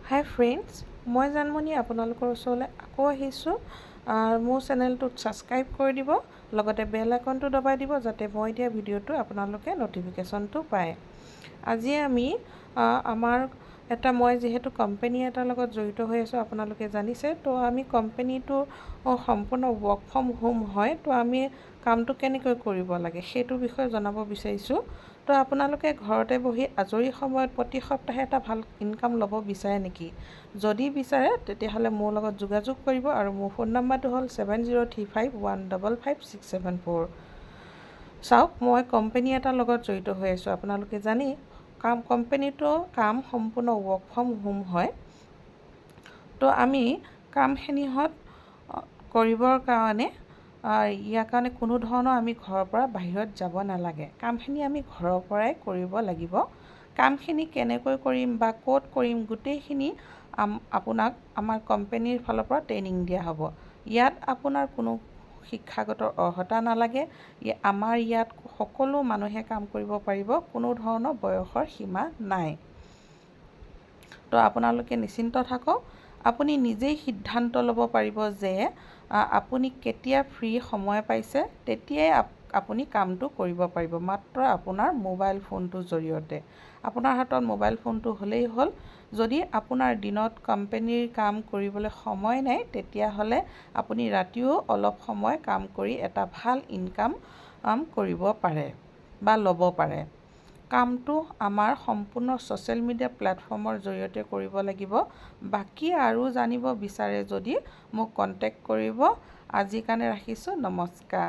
হাই friends, মই জানমণি আপোনালোকৰ ওচৰলৈ আকৌ আহিছোঁ। মোৰ চেনেলটোত ছাবস্ক্ৰাইব কৰি দিব, লগতে বেল আইকনটো দবাই দিব যাতে মই দিয়া ভিডিঅ'টো আপোনালোকে ন'টিফিকেশ্যনটো পায়। আজি আমি মই যিহেতু কোম্পানী এটাৰ লগত জড়িত হৈ আছোঁ, আপোনালোকে জানিছে। তো আমি কোম্পানীটো সম্পূৰ্ণ ৱৰ্ক ফ্ৰম হোম হয়। তো আমি কামটো কেনেকৈ কৰিব লাগে সেইটোৰ বিষয়ে জনাব বিচাৰিছোঁ। তো আপোনালোকে ঘৰতে বহি আজৰি সময়ত প্ৰতি সপ্তাহে এটা ভাল ইনকাম ল'ব বিচাৰে নেকি? যদি বিচাৰে তেতিয়াহ'লে মোৰ লগত যোগাযোগ কৰিব আৰু মোৰ ফোন নাম্বাৰটো হ'ল 7035155674। চাওক, মই কোম্পানী এটাৰ লগত জড়িত হৈ আছোঁ। আপোনালোকে জানি কোম্পানীটো কাম সম্পূৰ্ণ ৱৰ্ক ফ্ৰম হোম হয়। তো আমি কামখিনিহঁত কৰিবৰ কাৰণে ইয়াৰ কাৰণে কোনো ধৰণৰ আমি ঘৰৰ পৰা বাহিৰত যাব নালাগে। কামখিনি আমি ঘৰৰ পৰাই কৰিব লাগিব। কামখিনি কেনেকৈ কৰিম বা ক'ত কৰিম গোটেইখিনি আপোনাক আমাৰ কোম্পানীৰ ফালৰ পৰা ট্ৰেইনিং দিয়া হ'ব। ইয়াত আপোনাৰ কোনো শিক্ষাগত অৰ্হতা নালাগে। আমাৰ ইয়াত সকলো মানুহে কাম কৰিব পাৰিব, কোনো ধৰণৰ বয়সৰ সীমা নাই। তো আপোনালোকে নিশ্চিন্ত থাকক। আপুনি নিজেই সিদ্ধান্ত ল'ব পাৰিব যে আপুনি কেতিয়া ফ্ৰী সময় পাইছে, তেতিয়াই আপুনি কামটো কৰিব পাৰিব, মাত্ৰ আপোনাৰ মোবাইল ফোনটোৰ জৰিয়তে। আপোনাৰ হাতত মোবাইল ফোনটো হ'লেই হ'ল। যদি আপোনাৰ দিনত কোম্পানীৰ কাম কৰিবলৈ সময় নাই, তেতিয়াহ'লে আপুনি ৰাতিও অলপ সময় কাম কৰি এটা ভাল ইনকাম কৰিব পাৰে বা ল'ব পাৰে। কামটো আমাৰ সম্পূৰ্ণ ছ'চিয়েল মিডিয়া প্লেটফৰ্মৰ জৰিয়তে কৰিব লাগিব। বাকী আৰু জানিব বিচাৰে যদি মোক কণ্টেক্ট কৰিব। আজিৰ কাৰণে ৰাখিছোঁ। নমস্কাৰ।